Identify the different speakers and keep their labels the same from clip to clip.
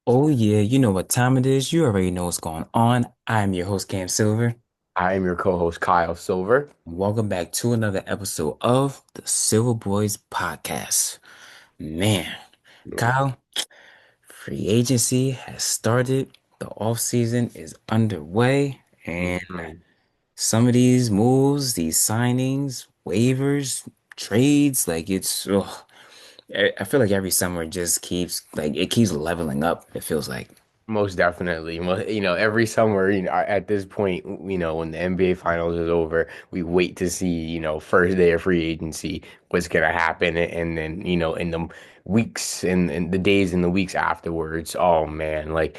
Speaker 1: Oh yeah, you know what time it is. You already know what's going on. I'm your host, Cam Silver.
Speaker 2: I am your co-host Kyle Silver.
Speaker 1: Welcome back to another episode of the Silver Boys Podcast. Man, Kyle, free agency has started. The off season is underway, and
Speaker 2: Mhm.
Speaker 1: some of these moves, these signings, waivers, trades, like I feel like every summer just keeps like it keeps leveling up. It feels like.
Speaker 2: Most definitely. Every summer, at this point, when the NBA Finals is over, we wait to see, first day of free agency, what's gonna happen, and then, in the weeks and the days and the weeks afterwards, oh man, like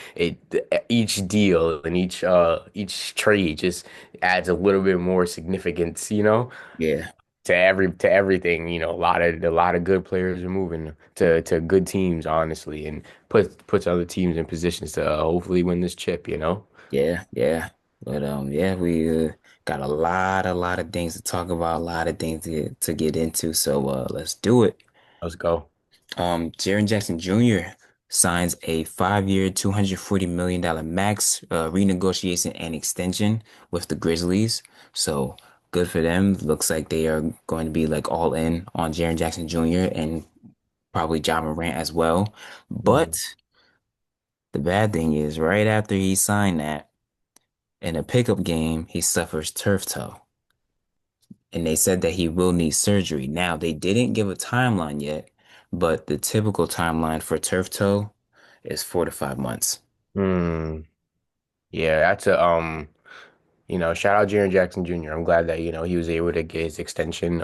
Speaker 2: each deal and each trade just adds a little bit more significance,
Speaker 1: Yeah.
Speaker 2: to everything. A lot of good players are moving to good teams, honestly, and puts other teams in positions to hopefully win this chip.
Speaker 1: Yeah, yeah. But yeah, we got a lot of things to talk about, a lot of things to get into. So let's do it.
Speaker 2: Let's go.
Speaker 1: Jaren Jackson Jr. signs a 5-year, $240 million max renegotiation and extension with the Grizzlies. So good for them. Looks like they are going to be like all in on Jaren Jackson Jr. and probably Ja Morant as well. But
Speaker 2: Mhm.
Speaker 1: the bad thing is, right after he signed that. In a pickup game, he suffers turf toe, and they said that he will need surgery. Now, they didn't give a timeline yet, but the typical timeline for turf toe is 4 to 5 months.
Speaker 2: Hmm. Yeah, that's a shout out Jaren Jackson Jr. I'm glad that, he was able to get his extension.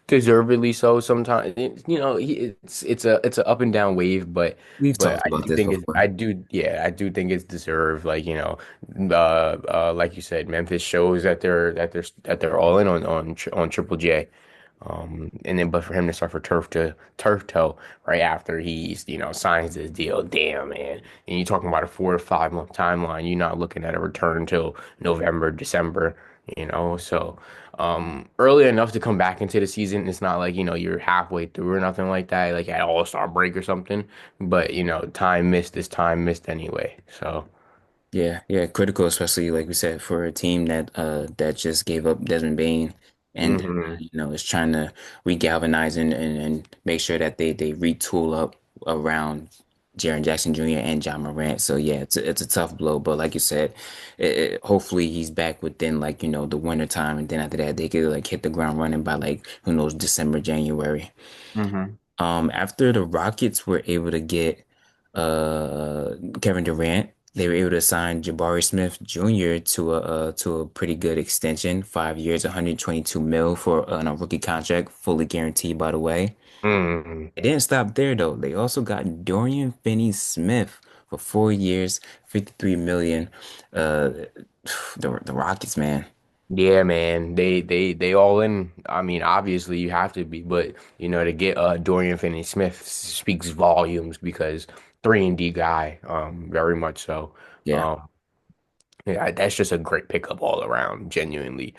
Speaker 2: Deservedly so sometimes. It's a up and down wave, but
Speaker 1: We've
Speaker 2: but
Speaker 1: talked
Speaker 2: I
Speaker 1: about
Speaker 2: do
Speaker 1: this
Speaker 2: think it's
Speaker 1: before.
Speaker 2: I do yeah, I do think it's deserved. Like, like you said, Memphis shows that they're all in on Triple J. And then but for him to suffer turf toe right after he's, signs this deal, damn man. And you're talking about a 4 to 5 month timeline. You're not looking at a return until November, December. So early enough to come back into the season. It's not like, you're halfway through or nothing like that, like at All-Star break or something. But time missed is time missed anyway. So
Speaker 1: Yeah, yeah, critical, especially like we said, for a team that just gave up Desmond Bain and
Speaker 2: hmm
Speaker 1: is trying to regalvanize and make sure that they retool up around Jaren Jackson Jr. and John Morant. So yeah, it's a tough blow, but like you said, hopefully he's back within like the winter time, and then after that they could like hit the ground running by like who knows December, January.
Speaker 2: hmm
Speaker 1: After the Rockets were able to get Kevin Durant, they were able to sign Jabari Smith Jr. to a pretty good extension, 5 years, 122 mil for on a rookie contract, fully guaranteed, by the way.
Speaker 2: hmm
Speaker 1: It didn't stop there though. They also got Dorian Finney-Smith for 4 years, 53 million. Uh, the Rockets, man.
Speaker 2: Yeah, man. They all in. I mean, obviously you have to be, but to get Dorian Finney-Smith speaks volumes because 3-and-D guy, very much so.
Speaker 1: Yeah.
Speaker 2: Um, yeah, that's just a great pickup all around, genuinely.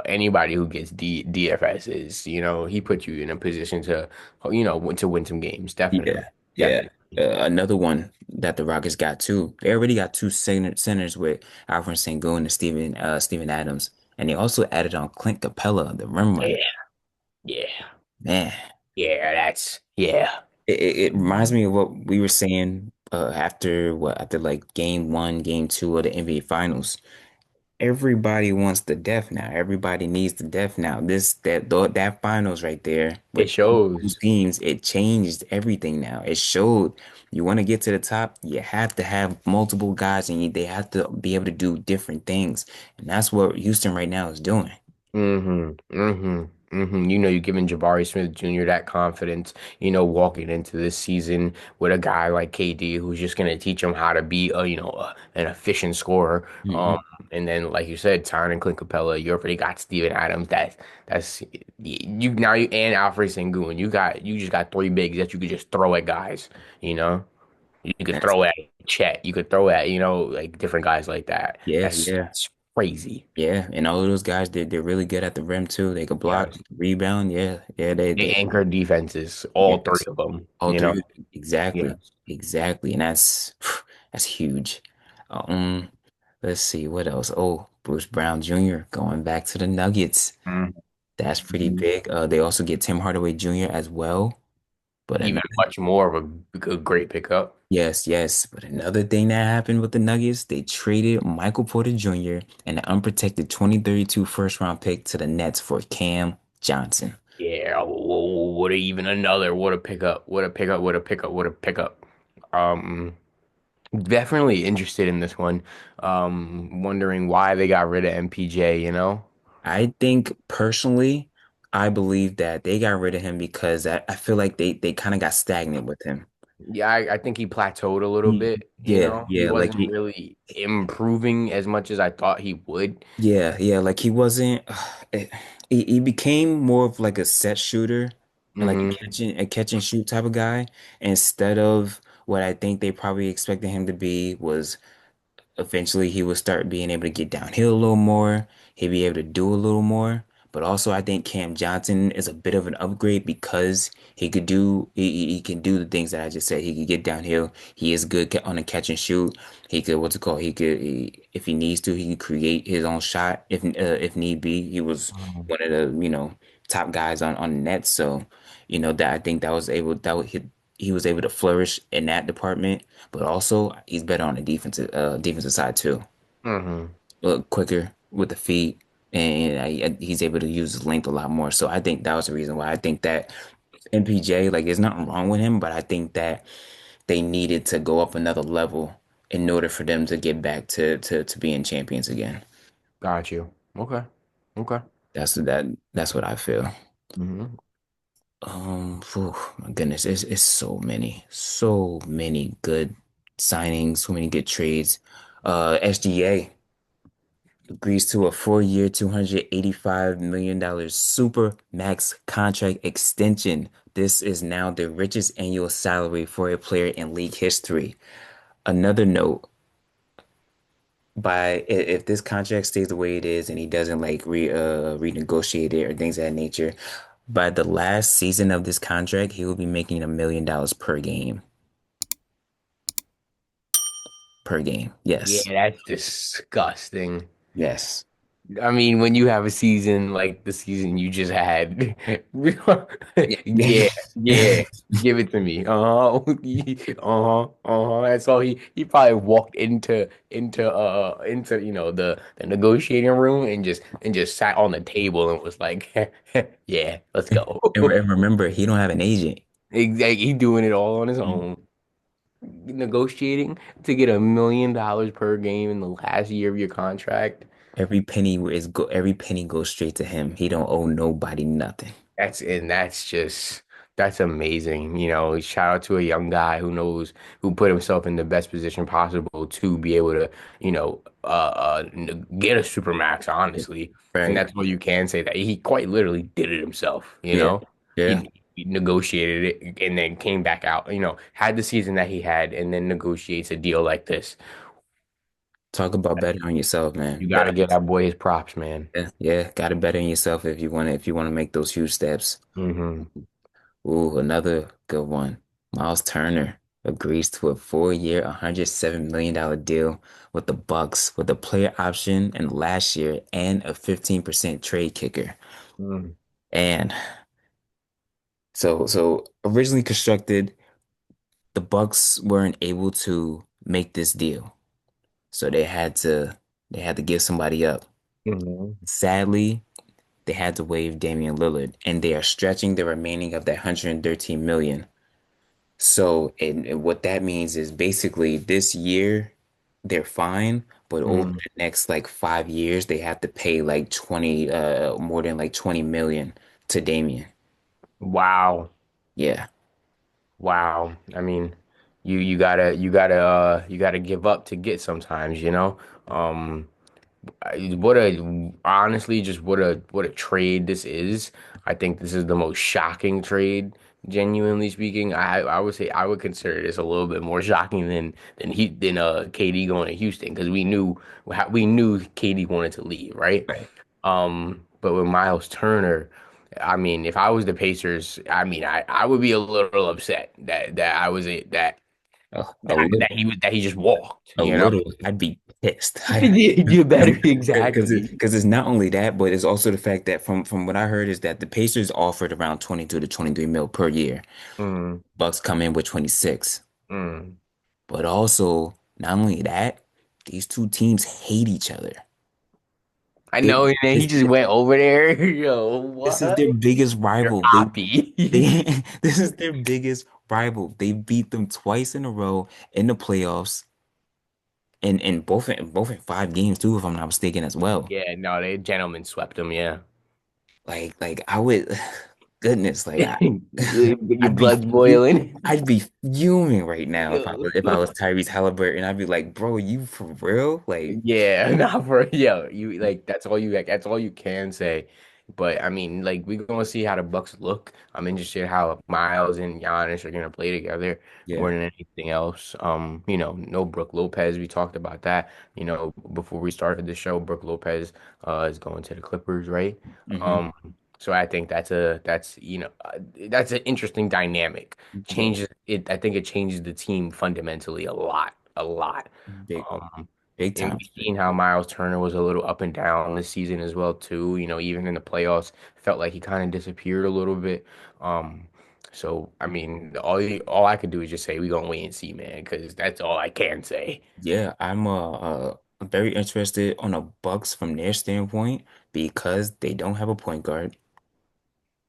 Speaker 2: Anybody who gets DFS is, he puts you in a position to win some games. Definitely.
Speaker 1: Yeah, yeah.
Speaker 2: Definitely.
Speaker 1: Another one that the Rockets got too. They already got two centers with Alfred Sengun and Steven Adams, and they also added on Clint Capella, the rim runner.
Speaker 2: Yeah. Yeah.
Speaker 1: Man,
Speaker 2: Yeah, yeah.
Speaker 1: it reminds me of what we were saying after like game 1, game 2 of the NBA Finals. Everybody wants the death now. Everybody needs the death now. That finals right there
Speaker 2: It
Speaker 1: with those
Speaker 2: shows.
Speaker 1: teams, it changed everything now. It showed you want to get to the top, you have to have multiple guys and they have to be able to do different things. And that's what Houston right now is doing.
Speaker 2: You're giving Jabari Smith Jr. that confidence, walking into this season with a guy like KD who's just going to teach him how to be an efficient scorer.
Speaker 1: Hmm.
Speaker 2: And then, like you said, Tyron and Clint Capella, you already got Steven Adams. That's you now you and Alfred Sengun. You just got three bigs that you could just throw at guys, you know? You could
Speaker 1: That's,
Speaker 2: throw at Chet. You could throw at, like different guys like that.
Speaker 1: yeah,
Speaker 2: That's
Speaker 1: yeah.
Speaker 2: crazy.
Speaker 1: Yeah, and all of those guys, they're really good at the rim too. They can block,
Speaker 2: Yes.
Speaker 1: rebound. Yeah, yeah,
Speaker 2: They
Speaker 1: they
Speaker 2: anchor defenses, all three
Speaker 1: yes,
Speaker 2: of them,
Speaker 1: all
Speaker 2: you know?
Speaker 1: three. Exactly,
Speaker 2: Yes.
Speaker 1: exactly, and that's that's huge. Um, let's see what else. Oh, Bruce Brown Jr. going back to the Nuggets. That's pretty
Speaker 2: Mhm.
Speaker 1: big. They also get Tim Hardaway Jr. as well. But
Speaker 2: Even
Speaker 1: another,
Speaker 2: much more of a great pickup.
Speaker 1: yes, yes. But another thing that happened with the Nuggets, they traded Michael Porter Jr. and an unprotected 2032 first round pick to the Nets for Cam Johnson.
Speaker 2: Yeah, what a, even another, what a pickup, what a pickup, what a pickup, what a pickup. Um, Definitely interested in this one. Wondering why they got rid of MPJ, you know?
Speaker 1: I think personally, I believe that they got rid of him because I feel like they kind of got stagnant with him.
Speaker 2: Yeah, I think he plateaued a little bit, you
Speaker 1: Yeah,
Speaker 2: know? He
Speaker 1: yeah, like
Speaker 2: wasn't really improving as much as I thought he would.
Speaker 1: yeah, like he wasn't. It, he became more of like a set shooter and like
Speaker 2: Hmm.
Speaker 1: a catch and shoot type of guy instead of what I think they probably expected him to be was eventually he would start being able to get downhill a little more. He'd be able to do a little more. But also, I think Cam Johnson is a bit of an upgrade because he can do the things that I just said. He could get downhill. He is good on the catch and shoot. He could what's it called? If he needs to, he could create his own shot if need be. He was one of the top guys on the net. So that I think that was able that would he was able to flourish in that department. But also, he's better on the defensive side too.
Speaker 2: Hmm.
Speaker 1: Look quicker with the feet, and he's able to use his length a lot more. So I think that was the reason why I think that MPJ, like, there's nothing wrong with him, but I think that they needed to go up another level in order for them to get back to being champions again.
Speaker 2: Got you. Okay. Okay.
Speaker 1: That's what I feel.
Speaker 2: Hmm.
Speaker 1: Phew, my goodness, it's so many good signings, so many good trades. SGA agrees to a 4-year, $285 million super max contract extension. This is now the richest annual salary for a player in league history. Another note, if this contract stays the way it is and he doesn't like renegotiate it or things of that nature, by the last season of this contract, he will be making $1 million per game. Per game.
Speaker 2: Yeah,
Speaker 1: Yes.
Speaker 2: that's disgusting.
Speaker 1: Yes.
Speaker 2: I mean, when you have a season like the season you just had,
Speaker 1: Yeah.
Speaker 2: yeah, yeah, give it to me. Uh-huh, uh-huh, uh-huh. That's all he probably walked into the negotiating room and just sat on the table and was like, yeah, let's go.
Speaker 1: And remember, he don't have an agent.
Speaker 2: Exactly, he doing it all on his own. Negotiating to get $1 million per game in the last year of your contract.
Speaker 1: Every penny goes straight to him. He don't owe nobody nothing.
Speaker 2: That's amazing. You know, shout out to a young guy who knows who put himself in the best position possible to be able to, get a supermax, honestly. And
Speaker 1: Right.
Speaker 2: that's what you can say that he quite literally did it himself, you
Speaker 1: Yeah.
Speaker 2: know.
Speaker 1: Yeah.
Speaker 2: He negotiated it and then came back out, had the season that he had and then negotiates a deal like this.
Speaker 1: Talk about betting on yourself, man.
Speaker 2: You got
Speaker 1: Bet
Speaker 2: to
Speaker 1: on
Speaker 2: give that boy his props, man.
Speaker 1: yourself. Yeah. Gotta bet on yourself if you want to make those huge steps.
Speaker 2: Hmm.
Speaker 1: Ooh, another good one. Myles Turner agrees to a 4-year, $107 million deal with the Bucks with a player option in last year and a 15% trade kicker. And so originally constructed, the Bucks weren't able to make this deal. So they had to give somebody up.
Speaker 2: Hmm.
Speaker 1: Sadly, they had to waive Damian Lillard, and they are stretching the remaining of that 113 million. So, and what that means is basically this year they're fine, but over
Speaker 2: Hmm.
Speaker 1: the next like 5 years they have to pay like 20 more than like 20 million to Damian.
Speaker 2: Wow.
Speaker 1: Yeah.
Speaker 2: Wow. I mean, you gotta give up to get sometimes, you know? Um what a honestly just what a trade this is. I think this is the most shocking trade Genuinely speaking, I would say I would consider this a little bit more shocking than KD going to Houston because we knew KD wanted to leave, right?
Speaker 1: Right.
Speaker 2: But with Myles Turner, I mean, if I was the Pacers, I mean, I would be a little upset that I was it that
Speaker 1: A little.
Speaker 2: that he just walked,
Speaker 1: A
Speaker 2: you know?
Speaker 1: little. I'd be pissed.
Speaker 2: You better
Speaker 1: Because
Speaker 2: exactly.
Speaker 1: it's not only that, but it's also the fact that from what I heard is that the Pacers offered around 22 to 23 mil per year.
Speaker 2: Mm,
Speaker 1: Bucks come in with 26.
Speaker 2: mm.
Speaker 1: But also, not only that, these two teams hate each other.
Speaker 2: I
Speaker 1: They
Speaker 2: know, and then he
Speaker 1: this
Speaker 2: just went over there. Yo,
Speaker 1: this is
Speaker 2: what?
Speaker 1: their biggest
Speaker 2: You're
Speaker 1: rival.
Speaker 2: happy.
Speaker 1: They this is their biggest rival. They beat them twice in a row in the playoffs and both in 5 games too, if I'm not mistaken as well.
Speaker 2: Yeah, no, they gentlemen swept him. Yeah.
Speaker 1: Like I would goodness, like
Speaker 2: Your
Speaker 1: I'd be
Speaker 2: blood's boiling.
Speaker 1: I'd be fuming right now if
Speaker 2: Yo.
Speaker 1: I was Tyrese Halliburton. I'd be like, bro, you for real? Like,
Speaker 2: Yeah, not for you like that's all you can say. But I mean, like we're gonna see how the Bucks look. I'm interested how Miles and Giannis are gonna play together more
Speaker 1: yeah.
Speaker 2: than anything else. No Brook Lopez. We talked about that. Before we started the show, Brook Lopez is going to the Clippers, right?
Speaker 1: Hmm.
Speaker 2: Um, so I think that's an interesting dynamic.
Speaker 1: Yeah.
Speaker 2: Changes it. I think it changes the team fundamentally a lot, a lot.
Speaker 1: Big
Speaker 2: Um,
Speaker 1: big
Speaker 2: and
Speaker 1: time.
Speaker 2: we've seen how Myles Turner was a little up and down this season as well too. Even in the playoffs, felt like he kind of disappeared a little bit. Um, so I mean, all I could do is just say we gonna wait and see, man, because that's all I can say.
Speaker 1: Yeah, I'm very interested on the Bucks from their standpoint because they don't have a point guard.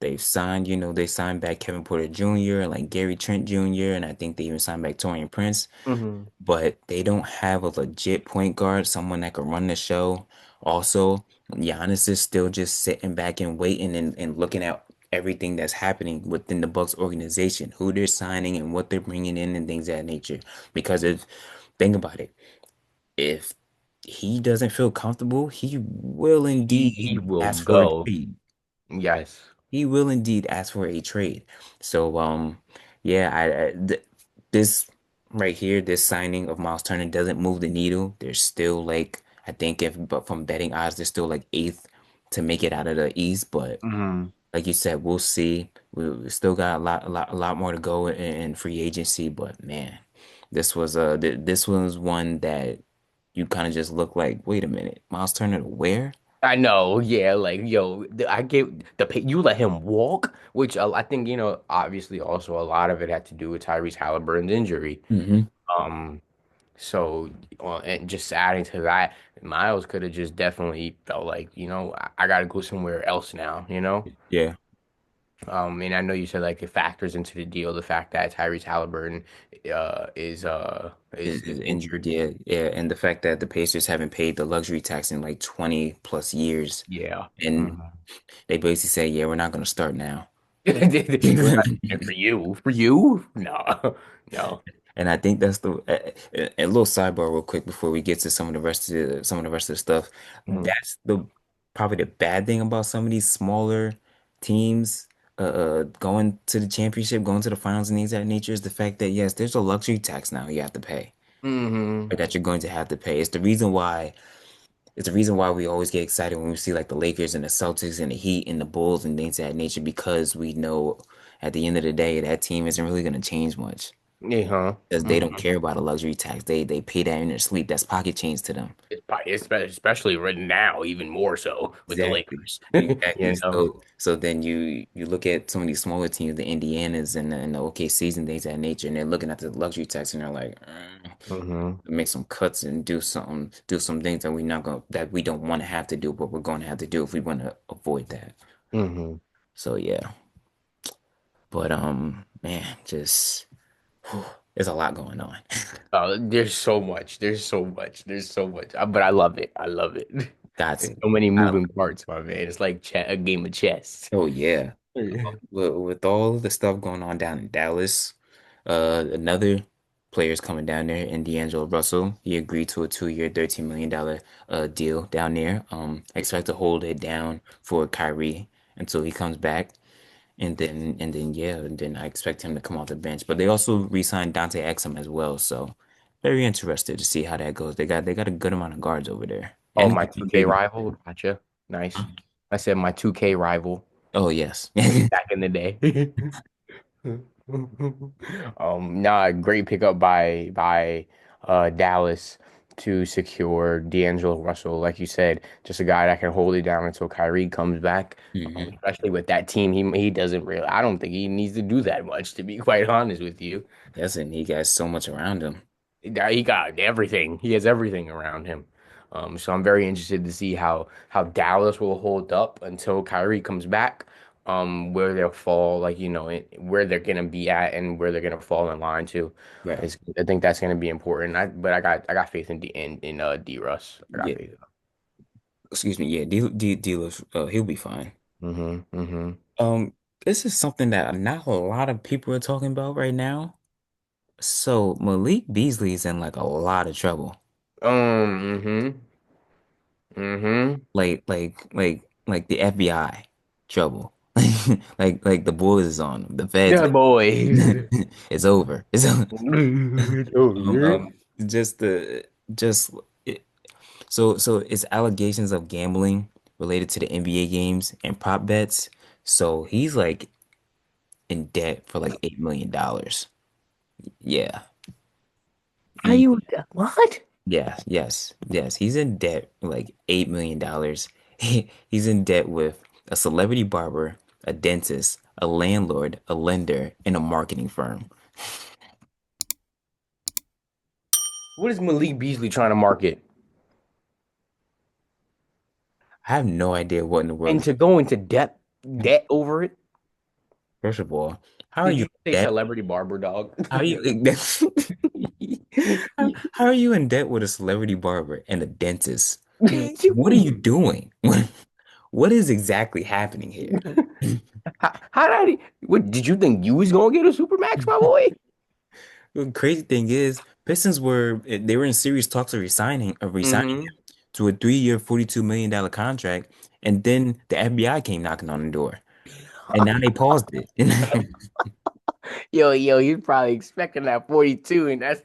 Speaker 1: They signed back Kevin Porter Jr. and like Gary Trent Jr. and I think they even signed back Torian Prince,
Speaker 2: Hmm.
Speaker 1: but they don't have a legit point guard, someone that can run the show. Also, Giannis is still just sitting back and waiting and looking at everything that's happening within the Bucks organization, who they're signing and what they're bringing in and things of that nature. Because if think about it, if he doesn't feel comfortable, he will
Speaker 2: He
Speaker 1: indeed
Speaker 2: will
Speaker 1: ask for a
Speaker 2: go.
Speaker 1: trade.
Speaker 2: Yes.
Speaker 1: He will indeed ask for a trade. So, yeah, this right here, this signing of Myles Turner doesn't move the needle. There's still like, I think but from betting odds, they're still like eighth to make it out of the East. But
Speaker 2: Hmm.
Speaker 1: like you said, we'll see. We still got a lot more to go in free agency. But man, this was one that you kind of just look like, wait a minute, Myles Turner to where?
Speaker 2: I know, yeah, like yo, I gave you let him walk, which I think obviously also a lot of it had to do with Tyrese Halliburton's injury.
Speaker 1: Hmm.
Speaker 2: Um, So, and just adding to that, Miles could have just definitely felt like, I got to go somewhere else now.
Speaker 1: Yeah.
Speaker 2: And I know you said like it factors into the deal the fact that Tyrese Halliburton is
Speaker 1: Is
Speaker 2: injured.
Speaker 1: injured, yeah, yeah, and the fact that the Pacers haven't paid the luxury tax in like 20 plus years,
Speaker 2: Yeah.
Speaker 1: and
Speaker 2: Mhm.
Speaker 1: they basically say, yeah, we're not going to start now.
Speaker 2: We're not doing it for you. For you? No. No.
Speaker 1: And I think that's a little sidebar real quick before we get to some of the rest of the stuff.
Speaker 2: Mhm.
Speaker 1: That's the probably the bad thing about some of these smaller teams going to the championship, going to the finals and things of that nature is the fact that yes, there's a luxury tax now you have to pay,
Speaker 2: Hmm.
Speaker 1: or that you're going to have to pay. It's the reason why we always get excited when we see like the Lakers and the Celtics and the Heat and the Bulls and things of that nature because we know at the end of the day that team isn't really going to change much
Speaker 2: Yeah.
Speaker 1: because they don't
Speaker 2: Mhm.
Speaker 1: care about a luxury tax. They pay that in their sleep. That's pocket change to them.
Speaker 2: Especially right now, even more so with the
Speaker 1: Exactly.
Speaker 2: Lakers.
Speaker 1: Exactly.
Speaker 2: You know.
Speaker 1: So then you look at some of these smaller teams, the Indianas and the OKCs and things of that nature, and they're looking at the luxury tax and they're like,
Speaker 2: Hmm.
Speaker 1: make some cuts and do some things that we don't want to have to do, but we're going to have to do if we want to avoid that.
Speaker 2: Hmm.
Speaker 1: So yeah, but man, just there's a lot going on.
Speaker 2: There's so much. There's so much. There's so much. But I love it. I love it.
Speaker 1: Got
Speaker 2: There's
Speaker 1: to.
Speaker 2: so many
Speaker 1: I,
Speaker 2: moving parts, my man. It's like a game of chess.
Speaker 1: oh yeah,
Speaker 2: Hmm.
Speaker 1: with all the stuff going on down in Dallas, another player's coming down there, and D'Angelo Russell. He agreed to a 2-year, $13 million deal down there. Expect to hold it down for Kyrie until he comes back. And then I expect him to come off the bench. But they also re-signed Dante Exum as well, so very interested to see how that goes. They got a good amount of guards over there.
Speaker 2: Oh,
Speaker 1: And
Speaker 2: my
Speaker 1: they
Speaker 2: 2K
Speaker 1: traded.
Speaker 2: rival. Gotcha. Nice. I said my 2K rival
Speaker 1: Oh yes.
Speaker 2: back in the day. Nah, great pickup by Dallas to secure D'Angelo Russell. Like you said, just a guy that can hold it down until Kyrie comes back.
Speaker 1: hmm
Speaker 2: Especially with that team, he doesn't really. I don't think he needs to do that much, to be quite honest with you.
Speaker 1: Yes, and he got so much around him.
Speaker 2: He got everything. He has everything around him. So I'm very interested to see how Dallas will hold up until Kyrie comes back. Where they'll fall, like where they're gonna be at and where they're gonna fall in line to.
Speaker 1: Right.
Speaker 2: I think that's gonna be important. But I got faith in D Russ. I got
Speaker 1: Yeah.
Speaker 2: faith.
Speaker 1: Excuse me. Yeah. D he'll be fine.
Speaker 2: Mm-hmm.
Speaker 1: Um, this is something that not a lot of people are talking about right now. So Malik Beasley is in like a lot of trouble.
Speaker 2: Mm-hmm. Mm-hmm.
Speaker 1: Like the FBI trouble. Like the boys is on him. The feds
Speaker 2: Yeah,
Speaker 1: like
Speaker 2: boys.
Speaker 1: it's over. It's over.
Speaker 2: It's over.
Speaker 1: Just the just it, so it's allegations of gambling related to the NBA games and prop bets. So he's like in debt for like $8 million. Yeah.
Speaker 2: Are
Speaker 1: He
Speaker 2: you what?
Speaker 1: Yeah, yes. He's in debt like $8 million. He's in debt with a celebrity barber, a dentist, a landlord, a lender, and a marketing firm.
Speaker 2: What is Malik Beasley trying to market?
Speaker 1: I have no idea what in the world
Speaker 2: And
Speaker 1: is.
Speaker 2: to go into debt over it?
Speaker 1: First of all, how are
Speaker 2: Did
Speaker 1: you
Speaker 2: you
Speaker 1: in
Speaker 2: say
Speaker 1: debt?
Speaker 2: celebrity barber dog?
Speaker 1: How are you how are you in debt with a celebrity barber and a dentist? What are you doing? What is exactly happening here?
Speaker 2: How did what did you think you was gonna get a supermax, my boy?
Speaker 1: The crazy thing is, Pistons they were in serious talks of resigning
Speaker 2: Hmm.
Speaker 1: him to a 3-year, $42 million contract, and then the FBI came knocking on the door, and now they paused it.
Speaker 2: Yo, he's probably expecting that 42, and that's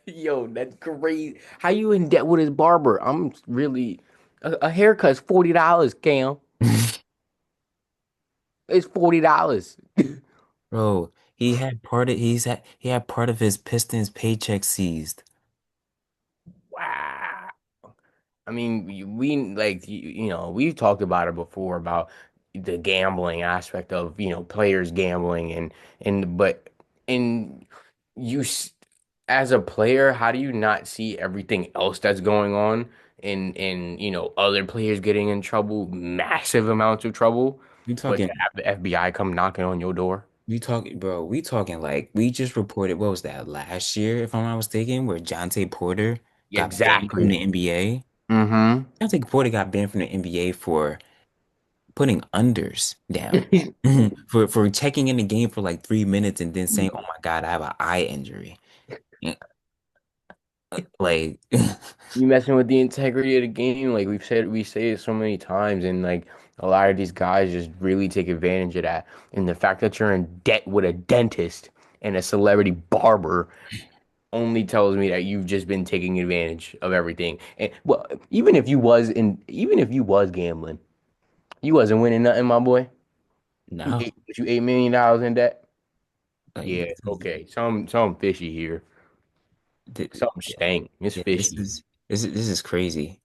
Speaker 2: crazy. How you in debt with his barber? I'm really a haircut's $40, Cam. It's $40.
Speaker 1: Bro, he had part of his Pistons paycheck seized.
Speaker 2: Wow. I mean, we like we've talked about it before about the gambling aspect of players gambling and but in you s- as a player, how do you not see everything else that's going on and other players getting in trouble, massive amounts of trouble,
Speaker 1: We
Speaker 2: but to
Speaker 1: talking,
Speaker 2: have the FBI come knocking on your door?
Speaker 1: we talking like we just reported what was that last year, if I'm not mistaken, where Jonte Porter got banned from
Speaker 2: Exactly.
Speaker 1: the NBA.
Speaker 2: Mm-hmm.
Speaker 1: Jonte Porter got banned from the NBA for putting unders down for checking in the game for like 3 minutes and then saying, "Oh my God, I have an eye injury." Yeah, Like,
Speaker 2: You messing with the integrity of the game, like we say it so many times, and like a lot of these guys just really take advantage of that. And the fact that you're in debt with a dentist and a celebrity barber only tells me that you've just been taking advantage of everything. And well, even if you was gambling, you wasn't winning nothing, my boy.
Speaker 1: no,
Speaker 2: Was you $8 million in debt?
Speaker 1: like
Speaker 2: Yeah, okay. Some fishy here. Something
Speaker 1: yeah,
Speaker 2: stank. It's
Speaker 1: yeah,
Speaker 2: fishy.
Speaker 1: this is crazy.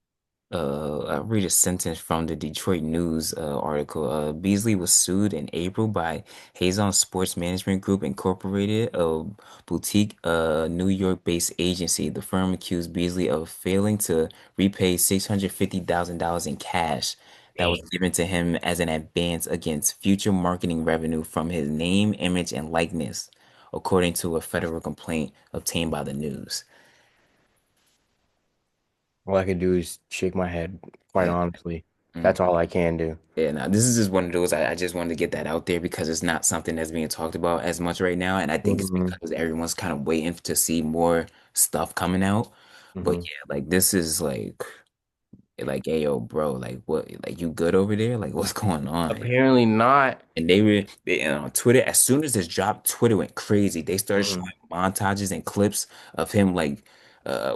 Speaker 1: I'll read a sentence from the Detroit News article. Beasley was sued in April by Hazon Sports Management Group Incorporated, a boutique New York-based agency. The firm accused Beasley of failing to repay $650,000 in cash that was
Speaker 2: Damn.
Speaker 1: given to him as an advance against future marketing revenue from his name, image, and likeness, according to a federal complaint obtained by the news.
Speaker 2: All I can do is shake my head, quite
Speaker 1: Yeah.
Speaker 2: honestly. That's all I can do.
Speaker 1: Yeah, now this is just one of those. I just wanted to get that out there because it's not something that's being talked about as much right now, and I think it's
Speaker 2: Hmm.
Speaker 1: because everyone's kind of waiting to see more stuff coming out. But
Speaker 2: Hmm.
Speaker 1: yeah, like this is like like, hey, yo, bro, like, what, like, you good over there? Like, what's going on?
Speaker 2: Apparently not.
Speaker 1: And they were and on Twitter, as soon as this dropped, Twitter went crazy. They started showing
Speaker 2: Mhm.
Speaker 1: montages and clips of him like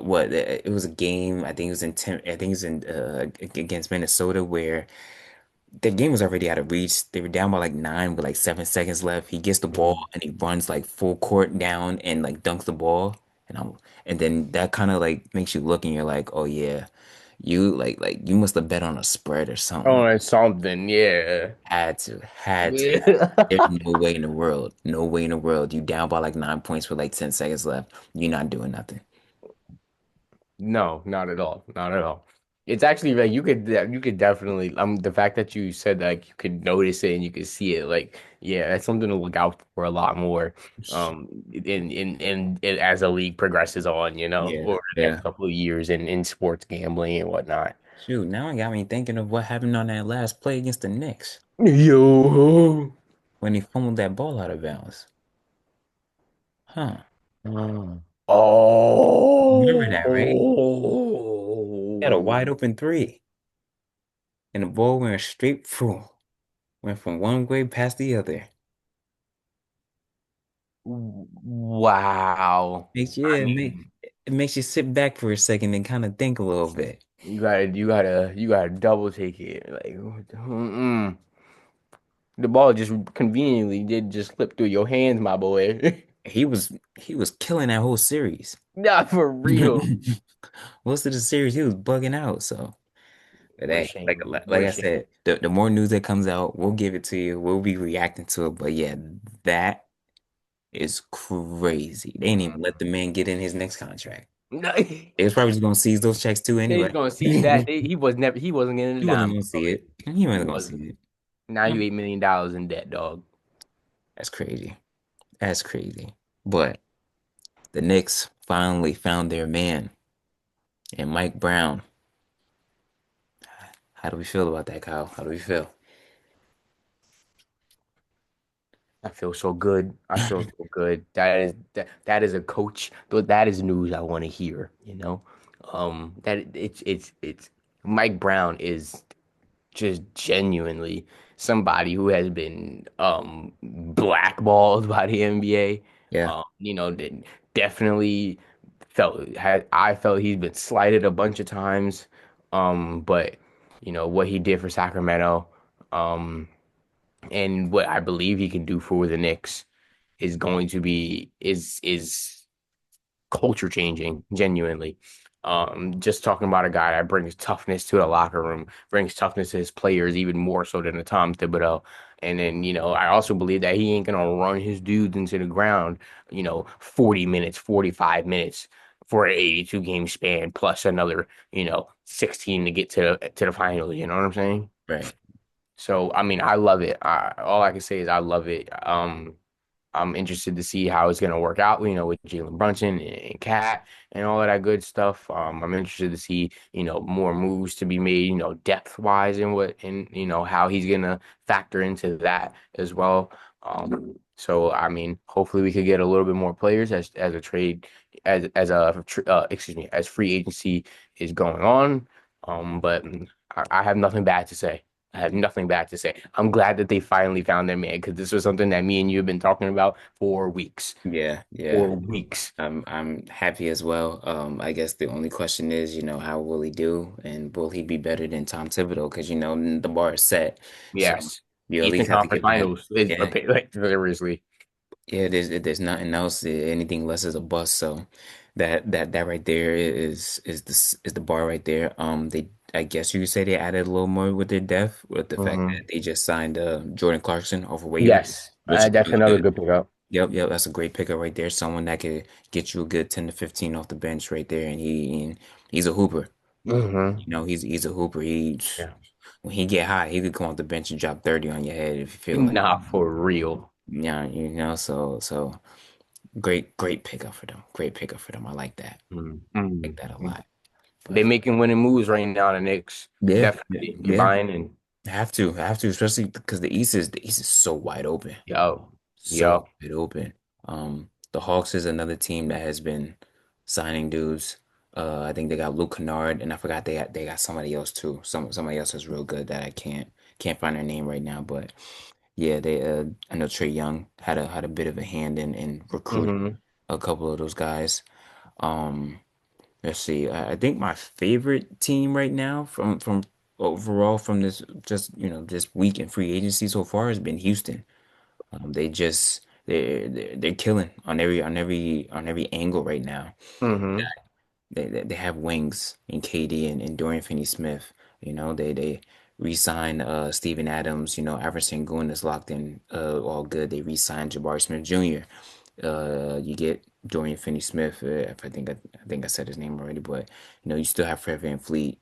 Speaker 1: what it was a game, I think it was I think it was in against Minnesota where the game was already out of reach. They were down by like 9 with like 7 seconds left. He gets the ball
Speaker 2: Mhm.
Speaker 1: and he runs like full court down and like dunks the ball. And and then that kind of like makes you look and you're like, oh yeah, you like you must have bet on a spread or
Speaker 2: Oh,
Speaker 1: something.
Speaker 2: it's something. Yeah.
Speaker 1: Had to. There's
Speaker 2: Yeah.
Speaker 1: no way in the world. No way in the world. You down by like 9 points with like 10 seconds left. You're not doing nothing.
Speaker 2: No, not at all. Not at all. It's actually like you could definitely the fact that you said like you could notice it and you could see it like yeah, that's something to look out for a lot more in as the league progresses on, you know,
Speaker 1: Yeah,
Speaker 2: over the next
Speaker 1: yeah.
Speaker 2: couple of years in sports gambling and whatnot.
Speaker 1: Shoot, now it got me thinking of what happened on that last play against the Knicks
Speaker 2: Yo.
Speaker 1: when he fumbled that ball out of bounds. Huh. Remember that, right? He had a
Speaker 2: Oh.
Speaker 1: wide open three, and the ball went straight through. Went from one way past the other.
Speaker 2: Wow.
Speaker 1: Makes
Speaker 2: I
Speaker 1: yeah,
Speaker 2: mean,
Speaker 1: it makes you sit back for a second and kind of think a little bit.
Speaker 2: you gotta double take it. Like, the ball just conveniently did just slip through your hands, my boy.
Speaker 1: He was he was killing that whole series.
Speaker 2: Not for real.
Speaker 1: Most of the series he was bugging out. So, but
Speaker 2: What a
Speaker 1: hey,
Speaker 2: shame. What
Speaker 1: like
Speaker 2: a
Speaker 1: I
Speaker 2: shame.
Speaker 1: said, the more news that comes out, we'll give it to you. We'll be reacting to it. But yeah, that is crazy. They didn't even let the man get in his next contract.
Speaker 2: No,
Speaker 1: They was probably just gonna seize those checks too
Speaker 2: they's
Speaker 1: anyway.
Speaker 2: gonna seize that. He wasn't getting a
Speaker 1: He wasn't
Speaker 2: dime
Speaker 1: gonna
Speaker 2: of
Speaker 1: see
Speaker 2: it.
Speaker 1: it. He
Speaker 2: He
Speaker 1: wasn't gonna see
Speaker 2: wasn't.
Speaker 1: it.
Speaker 2: Now you
Speaker 1: Um,
Speaker 2: $8 million in debt, dog.
Speaker 1: That's crazy. That's crazy. But the Knicks finally found their man in Mike Brown. How do we feel about that, Kyle? How do we feel?
Speaker 2: I feel so good. I feel so good. That is a coach. That is news I want to hear, you know. That it's Mike Brown is just genuinely somebody who has been blackballed by the NBA.
Speaker 1: Yeah,
Speaker 2: You know, definitely I felt he's been slighted a bunch of times. But you know what he did for Sacramento. Um and what I believe he can do for the Knicks is going to be is culture changing, genuinely. Just talking about a guy that brings toughness to the locker room, brings toughness to his players even more so than a Tom Thibodeau. And then, you know, I also believe that he ain't gonna run his dudes into the ground, you know, 40 minutes, 45 minutes for an 82 game span plus another, you know, 16 to get to the finals, you know what I'm saying?
Speaker 1: right.
Speaker 2: So, I mean, I love it. All I can say is I love it. I'm interested to see how it's going to work out, you know, with Jalen Brunson and Cat and all of that good stuff. I'm interested to see, you know, more moves to be made, you know, depth wise and you know, how he's going to factor into that as well. So, I mean, hopefully we could get a little bit more players as a trade, excuse me, as free agency is going on. But I have nothing bad to say. I have nothing bad to say. I'm glad that they finally found their man because this was something that me and you have been talking about for weeks.
Speaker 1: Yeah, yeah.
Speaker 2: For weeks.
Speaker 1: I'm happy as well. I guess the only question is, how will he do, and will he be better than Tom Thibodeau? Because the bar is set, so
Speaker 2: Yes.
Speaker 1: you at
Speaker 2: Eastern
Speaker 1: least have to
Speaker 2: Conference
Speaker 1: give that.
Speaker 2: Finals is
Speaker 1: Yeah,
Speaker 2: like seriously.
Speaker 1: yeah. There's nothing else. Anything less is a bust. So that right there is the bar right there. I guess you could say they added a little more with their depth, with the fact that
Speaker 2: Hmm.
Speaker 1: they just signed Jordan Clarkson off of waiving,
Speaker 2: Yes.
Speaker 1: which is
Speaker 2: That's
Speaker 1: really
Speaker 2: another
Speaker 1: good.
Speaker 2: good pickup.
Speaker 1: Yep, yep, that's a great pickup right there. Someone that could get you a good 10 to 15 off the bench right there, and he's a hooper.
Speaker 2: Hmm.
Speaker 1: He's a hooper.
Speaker 2: Yeah.
Speaker 1: When he get hot, he could come off the bench and drop 30 on your head if you feel like.
Speaker 2: Not for real.
Speaker 1: Yeah, so great pickup for them. Great pickup for them. I like that. I like that a lot.
Speaker 2: They
Speaker 1: But
Speaker 2: making winning moves right now, the Knicks.
Speaker 1: yeah,
Speaker 2: Definitely. You
Speaker 1: yeah,
Speaker 2: buying in?
Speaker 1: have to, especially because the East is so wide open.
Speaker 2: Yo.
Speaker 1: So
Speaker 2: Yo.
Speaker 1: wide open. The Hawks is another team that has been signing dudes. I think they got Luke Kennard, and I forgot they got somebody else too. Somebody else is real good that I can't find their name right now. But yeah, they I know Trey Young had a bit of a hand in recruiting
Speaker 2: Hmm
Speaker 1: a couple of those guys. Um, let's see. I think my favorite team right now from overall from this just this week in free agency so far has been Houston. They're killing on every angle right now.
Speaker 2: hmm
Speaker 1: They have wings in KD and Dorian Finney-Smith. They re-signed Steven Adams. Iverson Sengun is locked in, all good. They re-signed Jabari Smith Jr. You get Dorian Finney-Smith. If I think I said his name already, but you still have Fred VanVleet.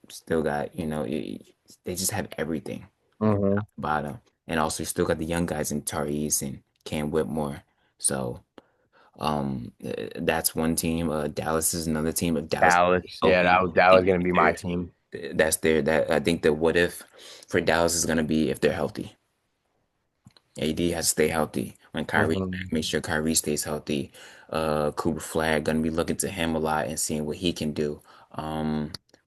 Speaker 1: Still got they just have everything from
Speaker 2: hmm
Speaker 1: top to bottom, and also you still got the young guys in Tyrese and Cam Whitmore. So. That's one team. Dallas is another team. If Dallas is
Speaker 2: Dallas. Yeah,
Speaker 1: healthy,
Speaker 2: that
Speaker 1: I
Speaker 2: was
Speaker 1: think
Speaker 2: gonna be my team.
Speaker 1: that's their that I think the what if for Dallas is gonna be if they're healthy. AD has to stay healthy. When Kyrie's back,
Speaker 2: Hmm
Speaker 1: make sure Kyrie stays healthy. Cooper Flag gonna be looking to him a lot and seeing what he can do.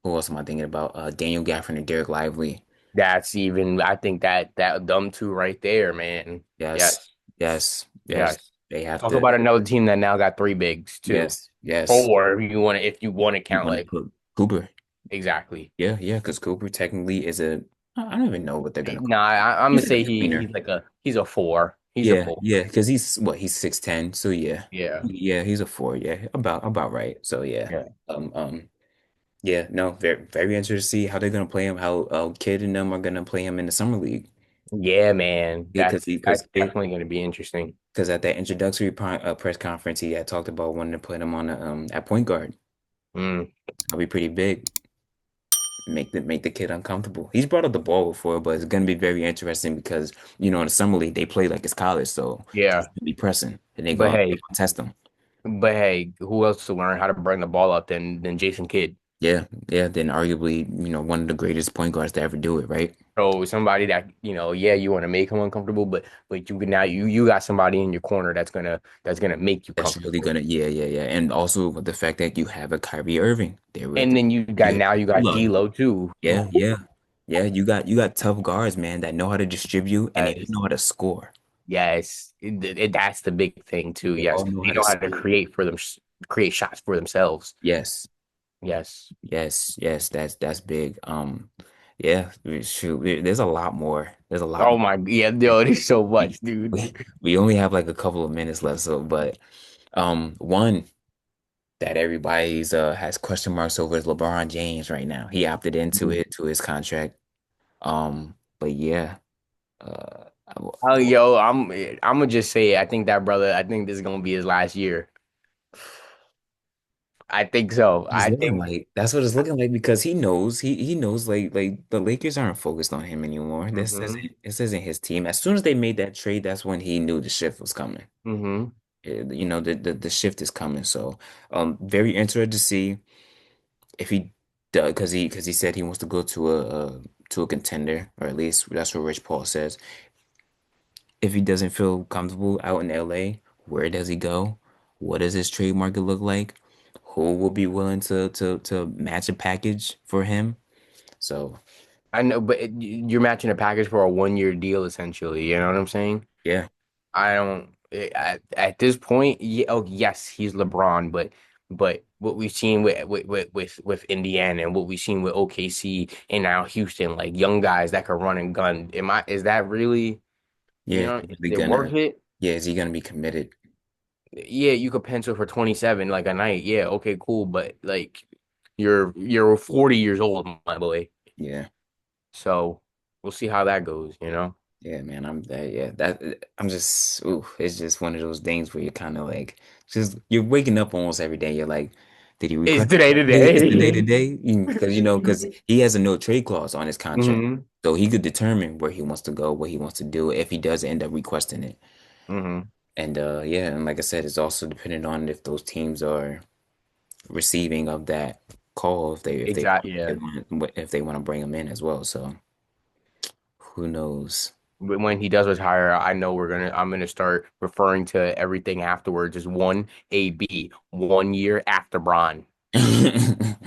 Speaker 1: Who else am I thinking about? Daniel Gafford and Derek Lively.
Speaker 2: That's even. I think that them two right there, man.
Speaker 1: Yes,
Speaker 2: Yes,
Speaker 1: yes, yes.
Speaker 2: yes.
Speaker 1: They have
Speaker 2: Talk
Speaker 1: to.
Speaker 2: about another team that now got three bigs too.
Speaker 1: Yes, yes.
Speaker 2: Four, if you want to
Speaker 1: You
Speaker 2: count
Speaker 1: want to
Speaker 2: like
Speaker 1: put Cooper?
Speaker 2: exactly.
Speaker 1: Yeah, yeah, because Cooper technically is a. I don't even know what they're gonna call.
Speaker 2: Nah, I'm gonna
Speaker 1: He's like
Speaker 2: say
Speaker 1: a tweener.
Speaker 2: he's a four. He's a
Speaker 1: Yeah,
Speaker 2: four.
Speaker 1: yeah, because he's 6'10", so yeah,
Speaker 2: Yeah,
Speaker 1: yeah, he's a four. Yeah, about right. So yeah,
Speaker 2: yeah,
Speaker 1: yeah, no, very interested to see how they're gonna play him. How Kid and them are gonna play him in the summer league.
Speaker 2: yeah, man.
Speaker 1: Yeah, because
Speaker 2: That's
Speaker 1: because
Speaker 2: definitely gonna be interesting.
Speaker 1: at that introductory press conference, he had talked about wanting to put him on at point guard.
Speaker 2: Mm,
Speaker 1: That'll be pretty big. Make the kid uncomfortable. He's brought up the ball before, but it's gonna be very interesting because in the summer league they play like it's college, so he's
Speaker 2: yeah,
Speaker 1: gonna be pressing and they're
Speaker 2: but
Speaker 1: gonna,
Speaker 2: hey,
Speaker 1: they're gonna test him.
Speaker 2: who else to learn how to bring the ball up than Jason Kidd?
Speaker 1: Yeah, yeah. Then arguably, one of the greatest point guards to ever do it, right?
Speaker 2: So somebody that yeah, you want to make him uncomfortable, but you got somebody in your corner that's gonna make you
Speaker 1: That's really
Speaker 2: comfortable.
Speaker 1: gonna, yeah, yeah, yeah. And also with the fact that you have a Kyrie Irving there with
Speaker 2: And then
Speaker 1: you
Speaker 2: you got
Speaker 1: love.
Speaker 2: D'Lo too.
Speaker 1: Yeah, yeah, yeah. You got tough guards, man, that know how to distribute and they
Speaker 2: Yes,
Speaker 1: know how to score.
Speaker 2: yes, that's the big thing too.
Speaker 1: They
Speaker 2: Yes,
Speaker 1: all know
Speaker 2: they
Speaker 1: how to
Speaker 2: know how to
Speaker 1: score.
Speaker 2: create shots for themselves.
Speaker 1: Yes.
Speaker 2: Yes,
Speaker 1: Yes, yes, that's big. Yeah, shoot, there's a lot more. There's a lot
Speaker 2: oh
Speaker 1: more.
Speaker 2: my, yeah, yo, there's so
Speaker 1: We,
Speaker 2: much, dude.
Speaker 1: we only have like a couple of minutes left, so but one that everybody's has question marks over is LeBron James right now. He opted into
Speaker 2: Mhm.
Speaker 1: it to his contract. But yeah,
Speaker 2: Oh, yo, I'm gonna just say, I think that brother, I think this is gonna be his last year. I think so.
Speaker 1: it's
Speaker 2: I
Speaker 1: looking
Speaker 2: think.
Speaker 1: like that's what it's looking like because he knows like the Lakers aren't focused on him anymore.
Speaker 2: Hmm
Speaker 1: This isn't his team. As soon as they made that trade, that's when he knew the shift was coming.
Speaker 2: hmm
Speaker 1: The shift is coming. So very interested to see if he does because he said he wants to go to a contender, or at least that's what Rich Paul says. If he doesn't feel comfortable out in LA, where does he go? What does his trade market look like? Who will be willing to match a package for him? So
Speaker 2: I know, but you're matching a package for a 1 year deal essentially. You know what I'm saying?
Speaker 1: yeah,
Speaker 2: I don't at this point. Yeah, oh yes, he's LeBron, but what we've seen with Indiana and what we've seen with OKC and now Houston, like young guys that can run and gun. Is that really
Speaker 1: yeah,
Speaker 2: is
Speaker 1: is he
Speaker 2: it worth
Speaker 1: gonna
Speaker 2: it?
Speaker 1: yeah, is he gonna be committed?
Speaker 2: Yeah, you could pencil for 27 like a night. Yeah, okay, cool, but like you're 40 years old, my boy.
Speaker 1: Yeah.
Speaker 2: So we'll see how that goes.
Speaker 1: Yeah, man, I'm that. Yeah, I'm just. Ooh, it's just one of those things where you're kind of like, just you're waking up almost every day. You're like, did he
Speaker 2: It's
Speaker 1: request?
Speaker 2: today
Speaker 1: It's the day to
Speaker 2: today.
Speaker 1: day because he has a no trade clause on his contract,
Speaker 2: hmm
Speaker 1: so he could determine where he wants to go, what he wants to do if he does end up requesting it.
Speaker 2: hmm
Speaker 1: And yeah, and like I said, it's also dependent on if those teams are receiving of that call,
Speaker 2: Exactly. Yeah.
Speaker 1: if they want to bring him in as well. So who knows?
Speaker 2: When he does retire, I know I'm gonna start referring to everything afterwards as one AB, 1 year after Bron.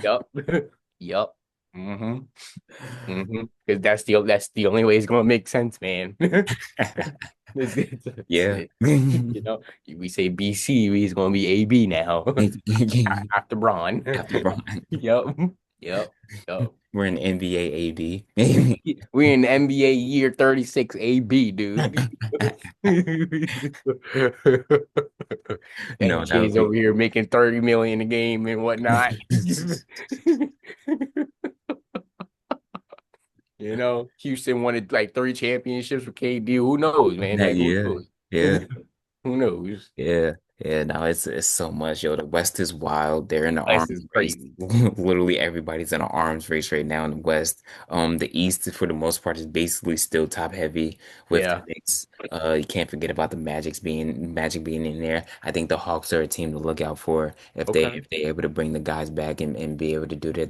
Speaker 2: Yup. Yup. Mm-hmm. Mm-hmm. Because that's the only way it's gonna make sense, man.
Speaker 1: Yeah.
Speaker 2: You know, we say BC, it's gonna be AB now. After Braun.
Speaker 1: After Brian,
Speaker 2: Yup. Yup. Yup.
Speaker 1: we're in NBA AB.
Speaker 2: We in NBA year 36 AB, dude.
Speaker 1: No,
Speaker 2: And
Speaker 1: that would
Speaker 2: kids
Speaker 1: be
Speaker 2: over here making 30 million a game and whatnot. You know, Houston wanted like three championships with KD. Who knows, man?
Speaker 1: that
Speaker 2: Like, who
Speaker 1: year.
Speaker 2: knows?
Speaker 1: Yeah.
Speaker 2: Who knows?
Speaker 1: Yeah, yeah, no, it's so much, yo. The West is wild. They're in the
Speaker 2: This
Speaker 1: arms
Speaker 2: is
Speaker 1: race.
Speaker 2: crazy.
Speaker 1: Literally everybody's in an arms race right now in the West. The East, for the most part, is basically still top heavy with the
Speaker 2: Yeah.
Speaker 1: Knicks. You can't forget about the Magic being in there. I think the Hawks are a team to look out for
Speaker 2: Okay.
Speaker 1: if they're able to bring the guys back and be able to do their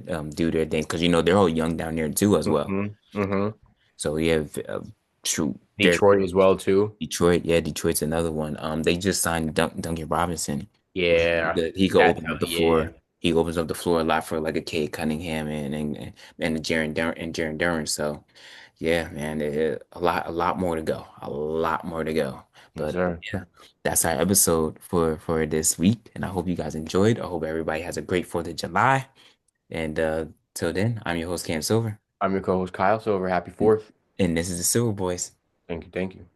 Speaker 1: thing because they're all young down there too as well.
Speaker 2: hmm hmm
Speaker 1: So you have shoot, Derek
Speaker 2: Detroit as well too.
Speaker 1: Detroit, yeah, Detroit's another one. They just signed Duncan Robinson.
Speaker 2: Yeah.
Speaker 1: He could
Speaker 2: That's
Speaker 1: open up the
Speaker 2: yeah.
Speaker 1: floor. He opens up the floor a lot for like a Cade Cunningham and a Jaren Duran. So yeah, man, a lot more to go. A lot more to go.
Speaker 2: Yes,
Speaker 1: But
Speaker 2: sir.
Speaker 1: yeah, that's our episode for this week. And I hope you guys enjoyed. I hope everybody has a great 4th of July. And till then, I'm your host, Cam Silver.
Speaker 2: I'm your co-host Kyle Silver. Happy 4th.
Speaker 1: And this is the Silver Boys.
Speaker 2: Thank you. Thank you.